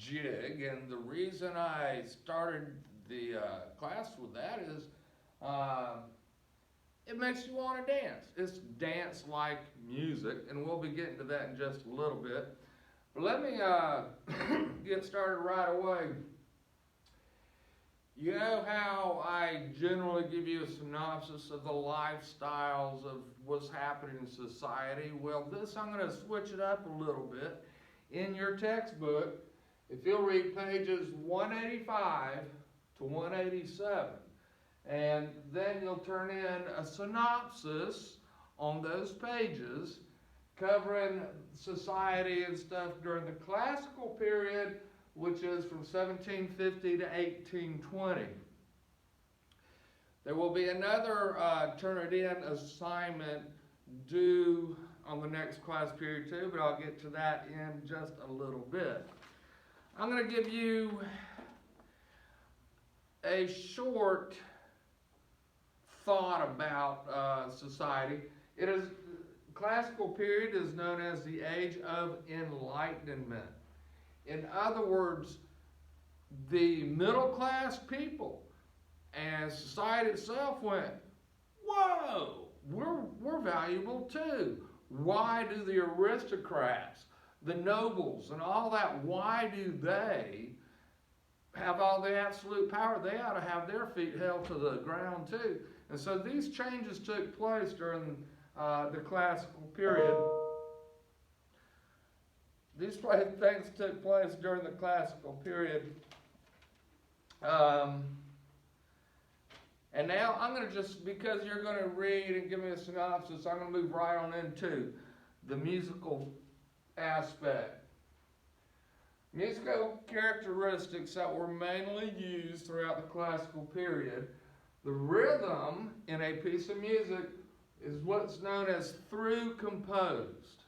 jig, and the reason I started the class with that is uh, it makes you want to dance. It's dance like music, and we'll be getting to that in just a little bit. But let me get started right away. You know how I generally give you a synopsis of the lifestyles of what's happening in society? Well, this I'm going to switch it up a little bit. In your textbook, if you'll read pages 185 to 187, and then you'll turn in a synopsis on those pages covering society and stuff during the classical period, which is from 1750 to 1820. There will be another turn it in assignment due on the next class period too, but I'll get to that in just a little bit. I'm going to give you a short thought about society. It is classical period is known as the Age of Enlightenment. In other words, the middle class people and society itself went, whoa, we're valuable too. Why do the aristocrats, the nobles, and all that, why do they have all the absolute power? They ought to have their feet held to the ground too. And so these changes took place during the classical period. These things took place during the classical period. And now I'm going to just, because you're going to read and give me a synopsis, I'm going to move right on into the musical aspect. Musical characteristics that were mainly used throughout the classical period. The rhythm in a piece of music is what's known as through composed.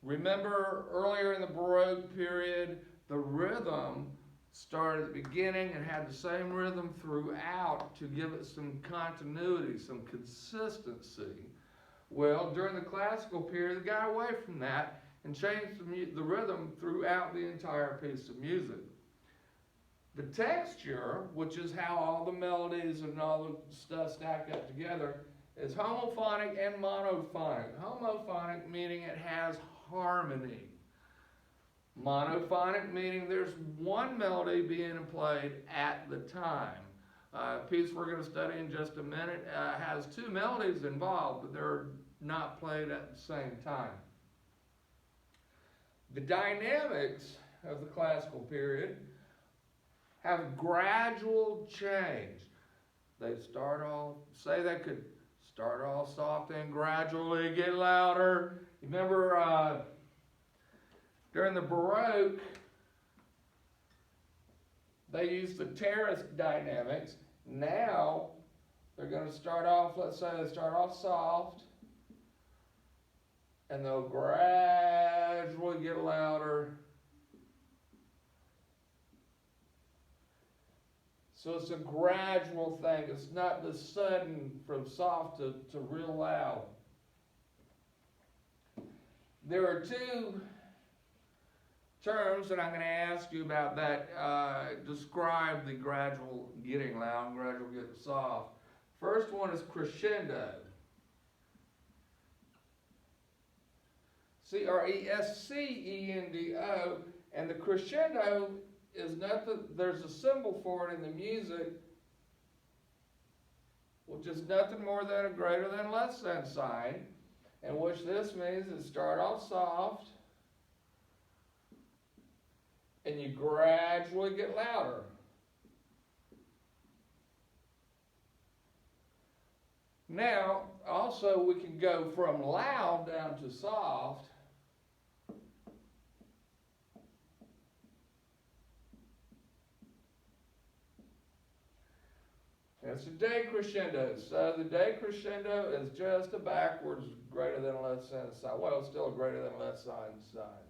Remember earlier in the Baroque period, the rhythm started at the beginning and had the same rhythm throughout to give it some continuity, some consistency. Well, during the classical period, they got away from that and changed the rhythm throughout the entire piece of music. The texture, which is how all the melodies and all the stuff stack up together, is homophonic and monophonic. Homophonic meaning it has harmony. Monophonic meaning there's one melody being played at the time. A piece we're going to study in just a minute has two melodies involved, but they're not played at the same time. The dynamics of the classical period have gradual change. They start off, say they could start off soft and gradually get louder. Remember during the Baroque, they used the terrace dynamics. Now they're going to start off, let's say they start off soft, and they'll gradually get louder. So it's a gradual thing. It's not the sudden from soft to real loud. There are two terms that I'm going to ask you about that describe the gradual getting loud and gradual getting soft. First one is crescendo. C-R-E-S-C-E-N-D-O. And the crescendo is nothing, there's a symbol for it in the music, which is nothing more than a greater than less than sign, and which this means is start off soft, and you gradually get louder. Now, also we can go from loud down to soft. It's a decrescendo. So the decrescendo is just a backwards greater than less than sign. Well, it's still a greater than less sign sign.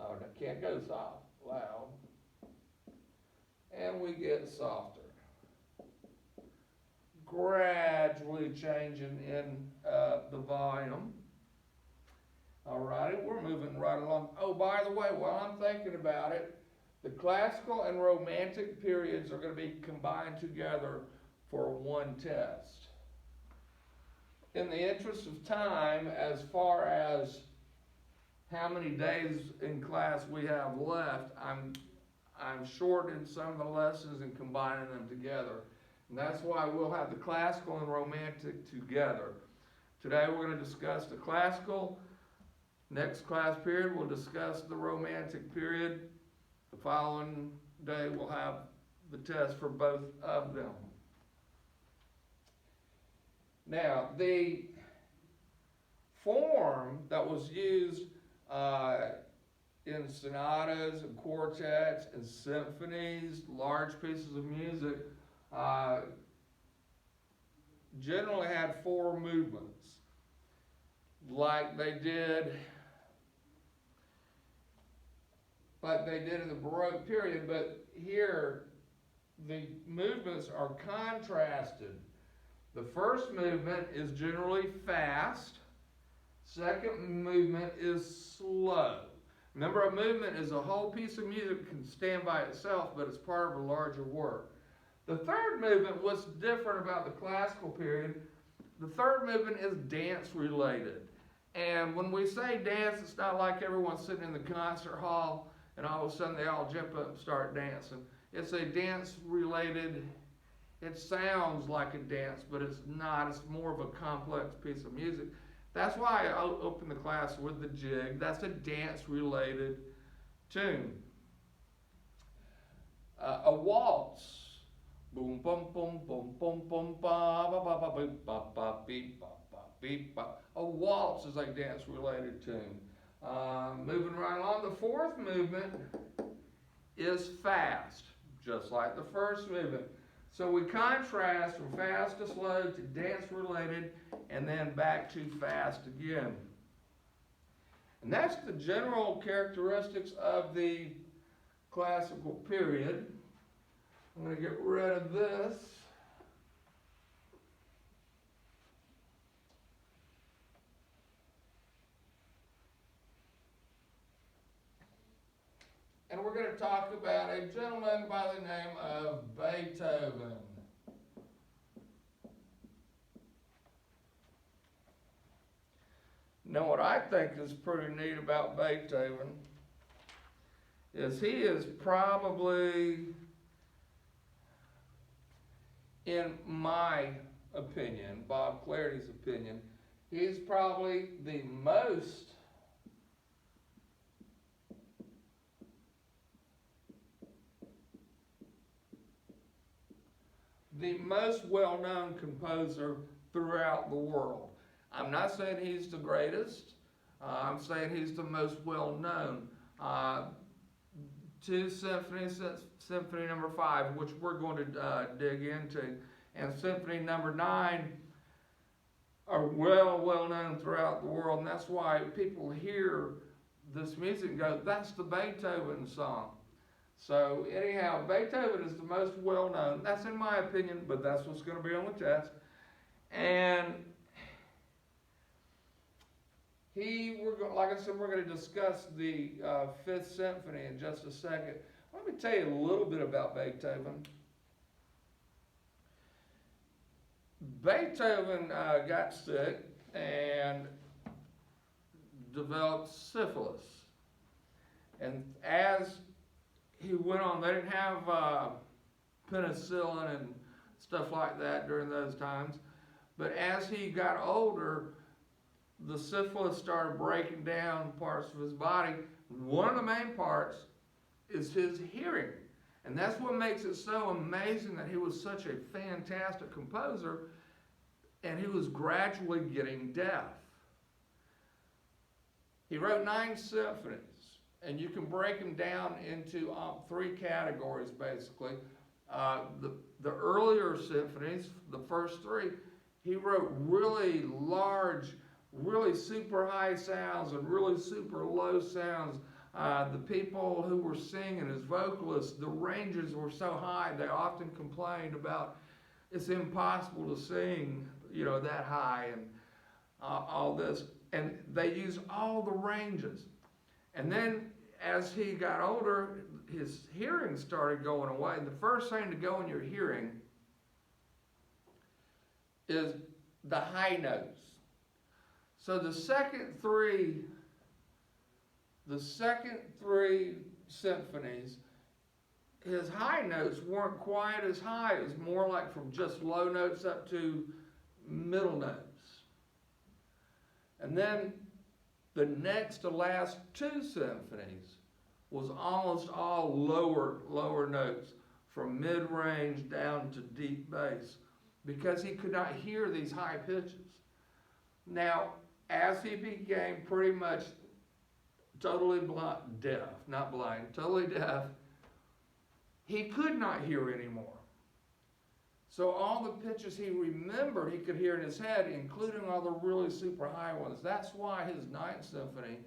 Oh, I can't go soft, loud. And we get softer. Gradually changing in the volume. Alrighty, we're moving right along. Oh, by the way, while I'm thinking about it, the classical and romantic periods are going to be combined together for one test. In the interest of time, as far as how many days in class we have left, I'm shortening some of the lessons and combining them together. And that's why we'll have the classical and romantic together. Today we're going to discuss the classical. Next class period we'll discuss the romantic period. The following day we'll have the test for both of them. Now, the form that was used in sonatas and quartets and symphonies, large pieces of music, generally had 4 movements, like they did in the Baroque period, but here the movements are contrasted. The first movement is generally fast. Second movement is slow. Remember, a movement is a whole piece of music that can stand by itself, but it's part of a larger work. The third movement, what's different about the classical period, the third movement is dance related. And when we say dance, it's not like everyone's sitting in the concert hall and all of a sudden they all jump up and start dancing. It's a dance related, it sounds like a dance, but it's not. It's more of a complex piece of music. That's why I opened the class with the jig. That's a dance-related tune. A waltz. Boom, boom, boom, boom, boom, boom, ba, ba, ba, ba, beep, ba, ba, beep, ba, ba, beep, ba. A waltz is a dance-related tune. Moving right along, the fourth movement is fast, just like the first movement. So we contrast from fast to slow to dance-related, and then back to fast again. And that's the general characteristics of the classical period. I'm going to get rid of this. And we're going to talk about a gentleman by the name of Beethoven. Now, what I think is pretty neat about Beethoven is he is probably, in my opinion, Bob Clarity's opinion, he's probably the most well-known composer throughout the world. I'm not saying he's the greatest. I'm saying he's the most well-known. 2 symphonies, Symphony Number 5, which we're going to dig into, and Symphony Number 9 are well-known throughout the world, and that's why people hear this music and go, that's the Beethoven song. So anyhow, Beethoven is the most well-known. That's in my opinion, but that's what's going to be on the test. And like I said, we're going to discuss the 5th Symphony in just a second. Let me tell you a little bit about Beethoven. Beethoven got sick and developed syphilis. And as he went on, they didn't have penicillin and stuff like that during those times. But as he got older, the syphilis started breaking down parts of his body. One of the main parts is his hearing. And that's what makes it so amazing that he was such a fantastic composer and he was gradually getting deaf. He wrote 9 symphonies, and you can break them down into 3 categories basically. The earlier symphonies, the first 3, he wrote really large, really super high sounds and really super low sounds. The people who were singing as vocalists, the ranges were so high, they often complained about it's impossible to sing, that high and all this. and they use all the ranges. And then as he got older, his hearing started going away. And the first thing to go in your hearing is the high notes. So the second three symphonies, his high notes weren't quite as high. It was more like from just low notes up to middle notes. And then the next to last two symphonies was almost all lower notes, from mid-range down to deep bass, because he could not hear these high pitches. Now, as he became pretty much totally deaf, not blind, totally deaf, he could not hear anymore. So all the pitches he remembered he could hear in his head, including all the really super high ones. That's why his Ninth Symphony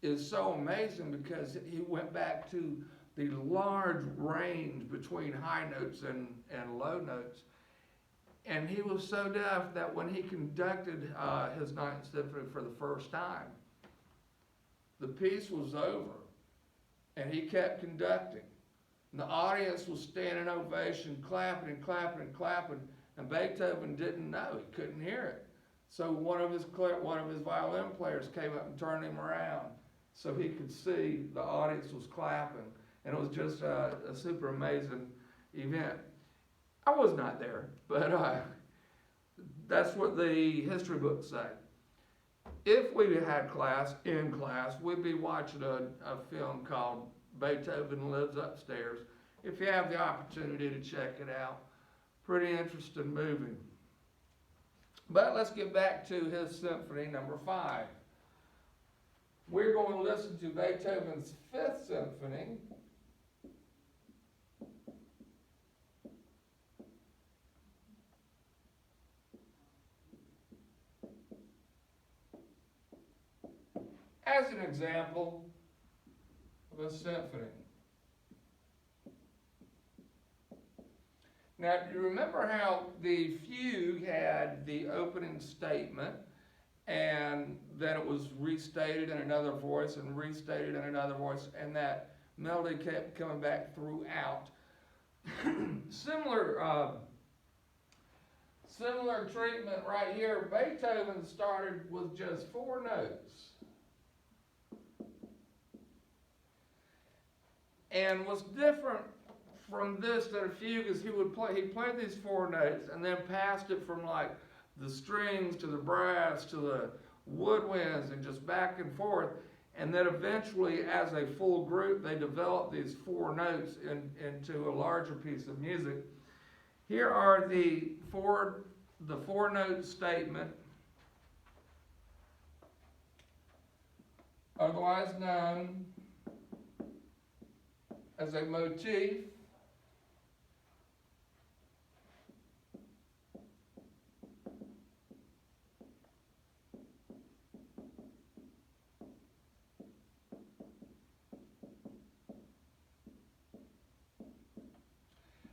is so amazing, because he went back to the large range between high notes and low notes. And he was so deaf that when he conducted his Ninth Symphony for the first time, the piece was over, and he kept conducting. And the audience was standing ovation, clapping and clapping and clapping, and Beethoven didn't know. He couldn't hear it. So one of his violin players came up and turned him around so he could see the audience was clapping. And it was just a super amazing event. I was not there, but that's what the history books say. If we had in class, we'd be watching a film called Beethoven Lives Upstairs. If you have the opportunity to check it out, pretty interesting movie. But let's get back to his Symphony number 5. We're going to listen to Beethoven's 5th Symphony. As an example of a symphony. Now, do you remember how the fugue had the opening statement, and then it was restated in another voice and restated in another voice, and that melody kept coming back throughout? Similar treatment right here. Beethoven started with just 4 notes. And what's different from this than a fugue is he played these 4 notes and then passed it from like the strings to the brass to the woodwinds and just back and forth. And then eventually, as a full group, they developed these 4 notes into a larger piece of music. Here are the 4-note statement, otherwise known as a motif.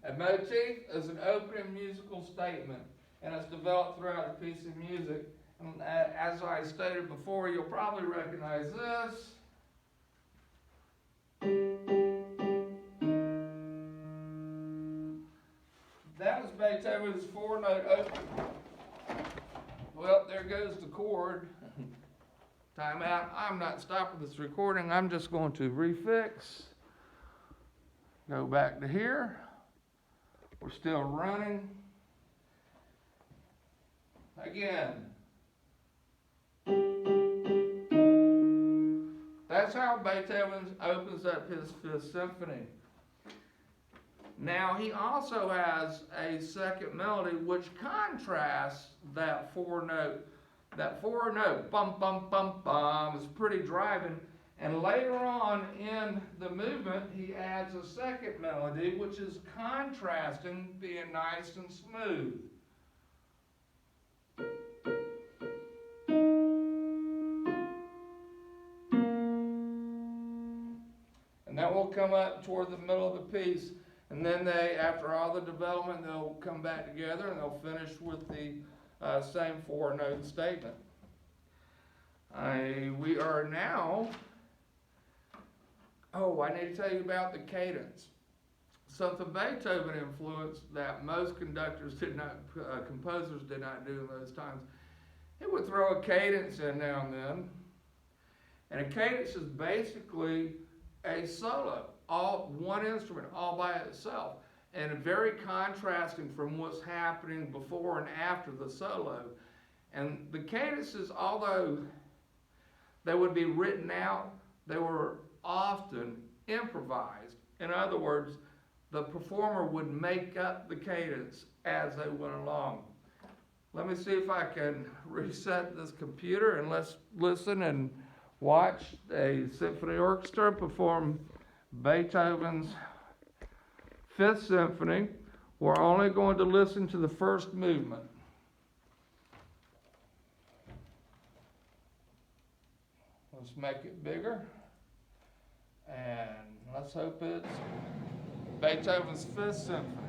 A motif is an opening musical statement, and it's developed throughout a piece of music. And as I stated before, you'll probably recognize this. That was Beethoven's 4-note opening. Well, there goes the chord. Time out. I'm not stopping this recording. I'm just going to refix. Go back to here. We're still running. Again. That's how Beethoven opens up his 5th Symphony. Now, he also has a second melody which contrasts that 4-note. That 4-note, bum, bum, bum, bum, is pretty driving. And later on in the movement, he adds a second melody which is contrasting, being nice and smooth. And that will come up toward the middle of the piece. And then they, after all the development, they'll come back together and they'll finish with the same 4-note statement. We are now, oh, I need to tell you about the cadence. Something Beethoven influenced that most conductors did not, composers did not do in those times. He would throw a cadence in now and then. And a cadence is basically a solo, all one instrument, all by itself, and very contrasting from what's happening before and after the solo. And the cadences, although they would be written out, they were often improvised. In other words, the performer would make up the cadence as they went along. Let me see if I can reset this computer, and let's listen and watch a symphony orchestra perform Beethoven's Fifth Symphony. We're only going to listen to the first movement. Let's make it bigger, and let's hope it's Beethoven's Fifth Symphony.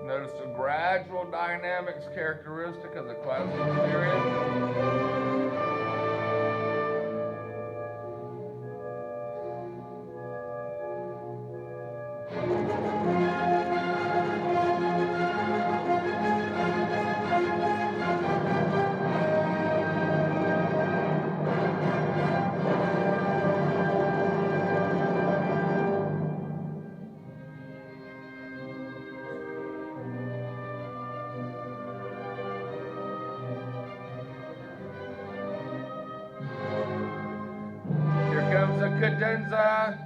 Notice the gradual dynamics characteristic of the classical period. Here comes a cadenza.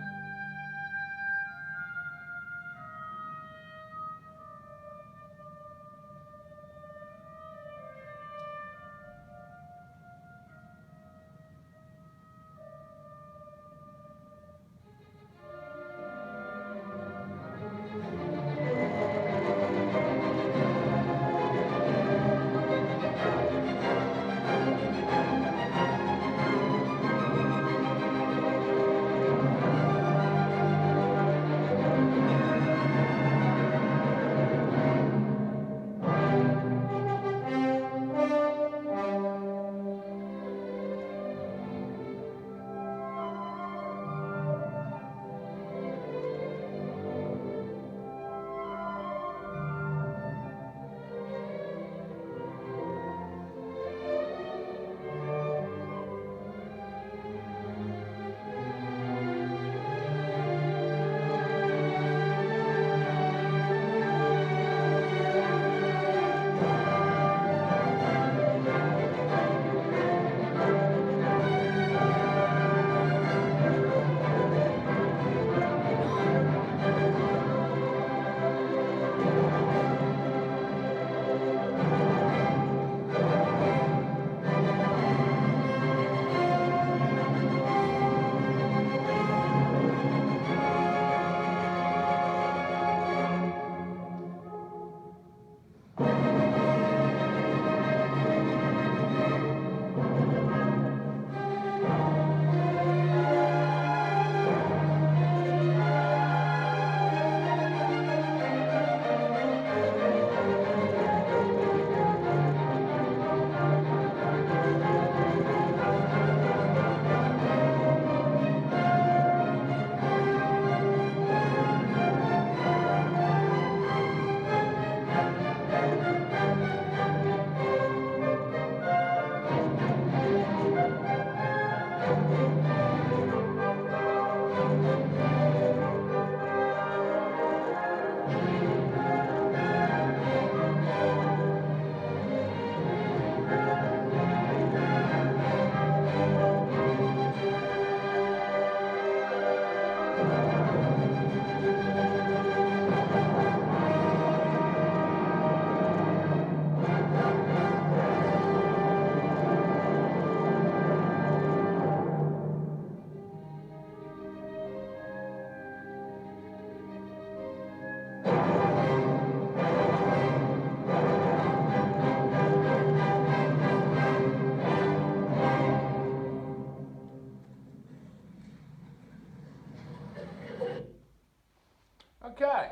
Okay,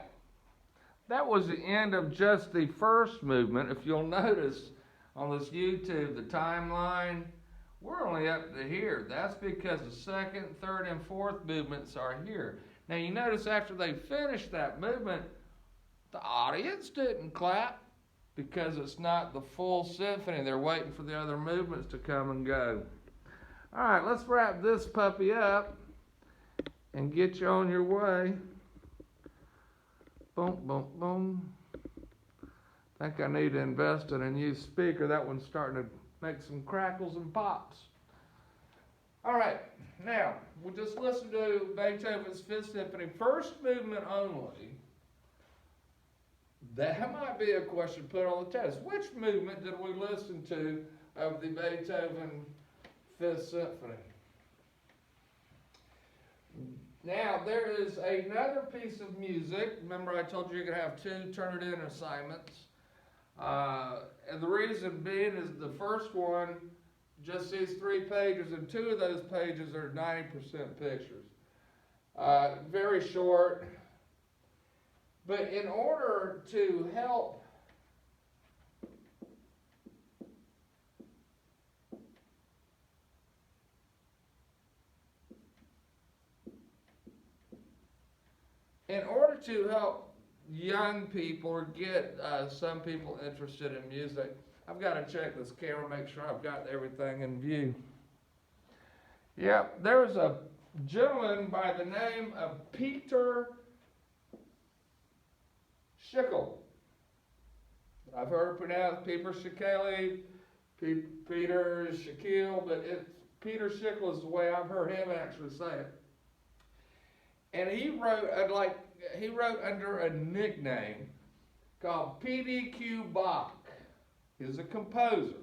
that was the end of just the first movement. If you'll notice on this YouTube, the timeline, we're only up to here. That's because the second, third, and fourth movements are here. Now you notice after they finished that movement, the audience didn't clap because it's not the full symphony. They're waiting for the other movements to come and go. All right, let's wrap this puppy up and get you on your way. Boom, boom, boom. I think I need to invest in a new speaker. That one's starting to make some crackles and pops. All right, now we'll just listen to Beethoven's Fifth Symphony, first movement only. That might be a question put on the test. Which movement did we listen to of the Beethoven Fifth Symphony? Now, there is another piece of music. Remember I told you you're going to have 2 Turnitin assignments. And the reason being is the first one just sees 3 pages, and 2 of those pages are 90% pictures. Very short. But in order to help young people or get some people interested in music, I've got to check this camera, make sure I've got everything in view. Yep, there was a gentleman by the name of Peter Schickele. I've heard it pronounced Peter Schickele, Peter Shaquille, but it's Peter Schickele is the way I've heard him actually say it. And he wrote under a nickname called PDQ Bach. He's a composer.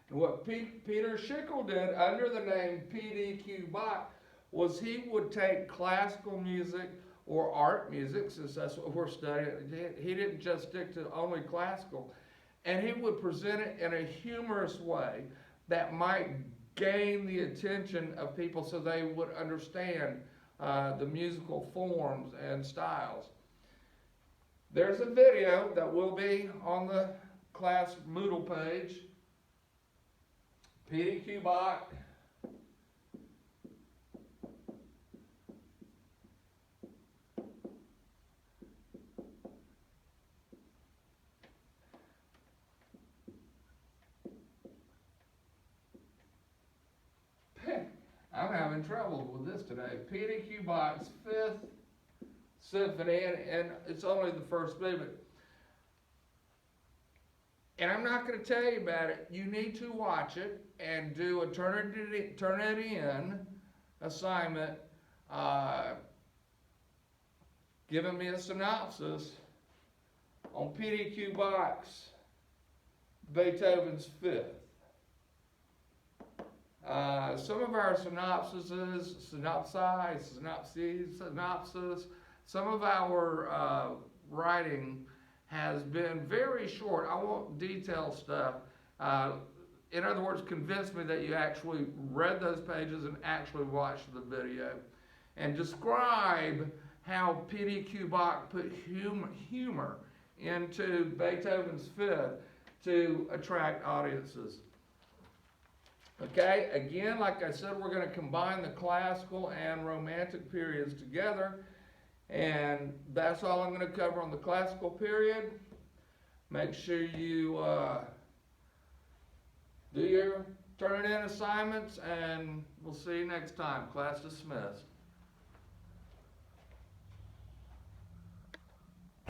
And what Peter Schickele did under the name PDQ Bach was he would take classical music or art music, since that's what we're studying. He didn't just stick to only classical. And he would present it in a humorous way that might gain the attention of people so they would understand the musical forms and styles. There's a video that will be on the class Moodle page. PDQ Bach. I'm having trouble with this today. PDQ Bach's Fifth Symphony, and it's only the first movement. And I'm not going to tell you about it. You need to watch it and do a turn it in assignment, giving me a synopsis on PDQ Bach's Beethoven's Fifth. Some of our synopsis, some of our writing has been very short. I want detailed stuff. In other words, convince me that you actually read those pages and actually watched the video. And describe how PDQ Bach put humor into Beethoven's Fifth to attract audiences. Okay, again, like I said, we're going to combine the classical and romantic periods together, and that's all I'm going to cover on the classical period. Make sure you do your turn-in assignments, and we'll see you next time. Class dismissed.